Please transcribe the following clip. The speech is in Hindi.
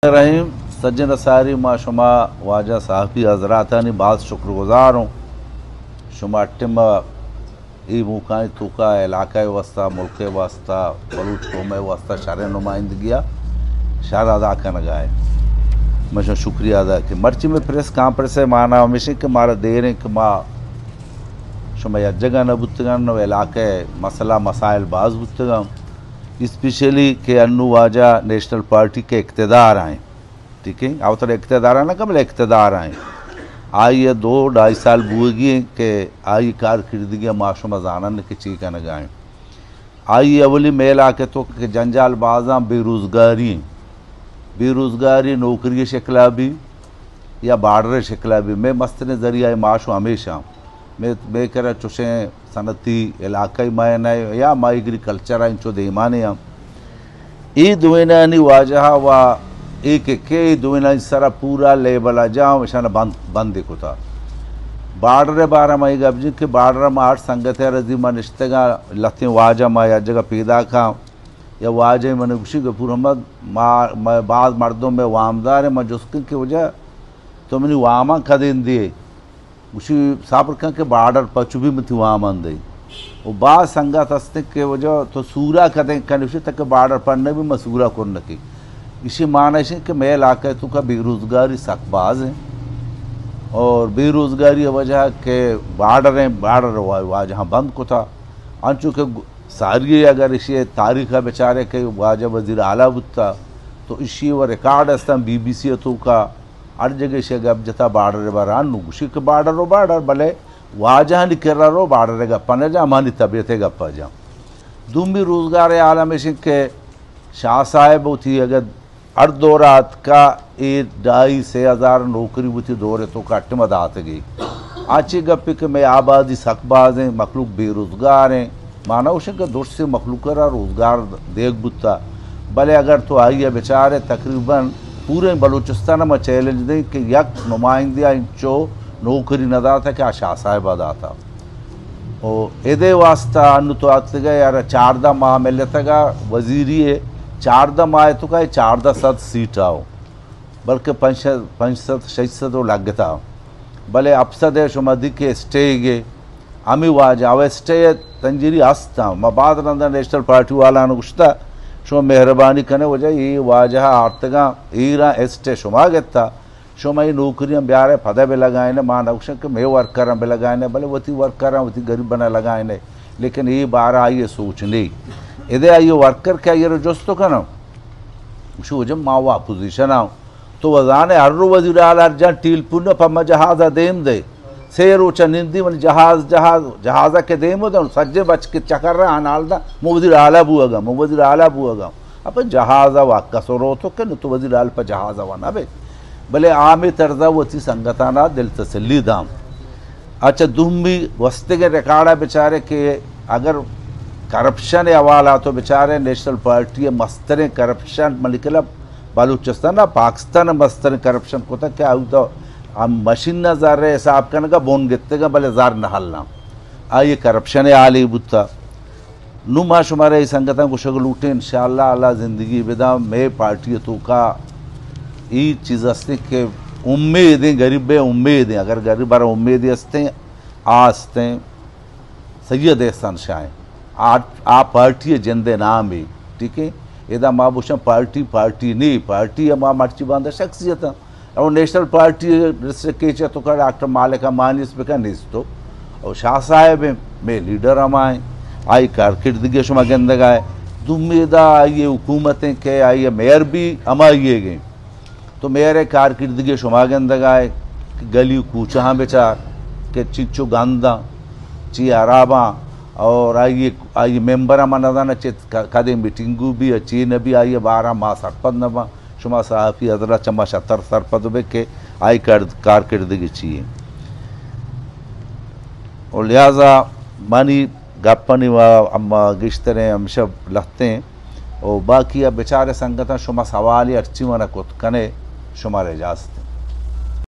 रहीम सज्जन सारी माँ शुमा वाजा साहबी हजरातानी बात शुक्रगुजार हूँ शुमा टिम ई मुकाई तुका इलाका वास्ता मुल्क वास्ता बलूच कौम वास्ता शार नुमाइंदगिया शार अदा कर गाए मैं शुक्रिया अदा कि मर्ची में प्रेस कॉन्फ्रेंस माना हमेशा कि मारा देर है कि माँ शुमा या जगह न बुतगन इलाके मसला मसाइल बाज बुतगम स्पेशली के अन्नू वाजा नेशनल पार्टी के इक़्तिदार आए, ठीक है, अवतर इक़्तिदार आना कबल इक़्तिदार आए आइए 2-2.5 साल बुएगी के आई कारकिर्दगी माशुमा जानन के चीका न गाएँ आई अवली मेल आके तो कि जंजाल बाजा बेरोज़गारी नौकरी शिकला भी या बार्डर शिकला भी मैं मस्तने ज़रिया माशु हमेशा मैं कर चुशे सनती इलाकाई मायन या मा एग्रीकल्चर इंचो देमाने ई दुवेनानी वाजहा व एक के दुवेना सरा पूरा लेबल जाओ शान बंद देखो था बार्डर बारा माई गब्जी के बार्डर में 8 संगत है रजी मन इश्तेगा लते वाजा मा या जगह पैदा खा या वाजे मन खुशी गफूर अहमद मा बाद मर्दों में वामदार है मजुस्किन की वजह तो मैंने वामा खदें दिए उसी साबर के बार्डर पचु भी मत वहाँ मन दई वो बाद संगत हस्ते के वजह तो सूरा कदें कनुषि तक बार्डर पढ़ने भी मसूरा कर न की इसी माना इसी कि मैं इलाका तो का बेरोज़गारी सकबाज है और बेरोज़गारी वजह के बार्डर जहाँ बंद को था अंचु के सारी अगर इसी तारीख बेचारे के वाजा वजीर आला बुता तो इसी वो रिकॉर्ड हस्ता BBC तो का हर जगह से गप जता बार्डर बारा नुशी के बार्डर भले वाजह निकल रो बार्डर गप्पा न जा हमारी तबीयत गप्पा जा दूम भी रोज़गार आलम के शाह साहेब थी अगर हर दौरात का 2,500 नौकरी बुती दौरे तो कट मदात गई आची गप्पी के मैं आबादी सकबाज हैं मखलूक बेरोज़गार हैं माना उसे के दोस्त से मखलूक रोज़गार देख बुता भले अगर तो आई है बेचारे तकरीबन पूरे बलूचिस्तान में चैलेंज दें कि यक नुमाइंदिया इंचो नौकरी नदा था क्या शाह साहब अदा था और एदे वास्ता अन्न तो आते गए यार 14 माह मिले तगा वजीरी है 14 माह तो का 14 सीट आओ बल्कि 5-6 लग था भले अफसद है शुमदी के स्टे गे अमी वाजा अवे स्टे तंजीरी हस्ता मबाद नंदा नेशनल पार्टी वाला अनुष्ठा शो मेहरबानी करने वजह ये वाजह आर्तगा ईरा एस्टे शुमा गत्ता शुमा ये नौकरियाँ ब्यारे फदा भी लगाए ने मां नौशन के मैं वर्कर भी लगाए ने भले वती वर्कर वती गरीब बना लगाए ने लेकिन ये बार आई सोच नहीं इधे आई वर्कर क्या ये रजोस्तो का ना शो जब मावा पोजीशन आओ तो वजाने हर वजीर आला अर्जा टील पुण्य पम्मा जहाजा देम दे सेर ऊंचा निंदी मन जहाजा के देम दो सज्जे बच के चकर रहा अनालदा वजीर आला बुआगा अब जहाजा व कसरो तो के तो वजीर आल पर जहाजा व ना बे भले आम तर्जा वती संगताना दिल तसल्ली दाम अच्छा दुम भी वस्ते के रिकॉर्ड बेचारे के अगर करप्शन हवाला तो बेचारे नेशनल पार्टी मस्तरे करप्शन मलिकला बलूचिस्तान पाकिस्तान मस्तरे करप्शन को था क्या तो हम मशीन न जार रहे हिसाब का ना बोन गित्तेगा भले जार न हलना ये करप्शन है आली बुत्ता नु माँ शुमारे संगता को शगल उठे इंशाअल्लाह अल्लाह ज़िंदगी बिदा मैं पार्टी तो का ये चीज़ हस्ते के उम्मीदें गरीब उम्मीदें अगर गरीब बार उम्मीदें हस्ते आस्ते सैयद एहसान शाह आ पार्टी जिंदे नाम है, ठीक है, इदा माँ बुशा पार्टी नहीं पार्टी माँ मर्ची बांधा शख्सियत और नेशनल पार्टी के तो का डॉक्टर मालिका मानिस पे का निस्तो और शाह साहेब में लीडर हमारे आई कारकिर्दगी शुमा गंदगाए दुमेदा आइए हुकूमतें के आइए मेयर भी हमारे गए तो मेयर कारकिर्दगी शुमा गंदगाए गली कूचा बेचार के चिचो गांदा ची अराबा और आइए मेंबर मनादाना चित कदे मीटिंगू भी अच्छी न भी आइए 12 माह सरपंच नमा शुमा साहबी हजरा चमा 70 सरपद बे के आई कारकिर्दगी चाहिए और लिहाजा मानी गप्पनी व अम्मा गिश्तरे हम सब लगते हैं और बाकी अब बेचारे संगठन शुमा सवाल अर्ची मना कुत कने शुमार इजाजत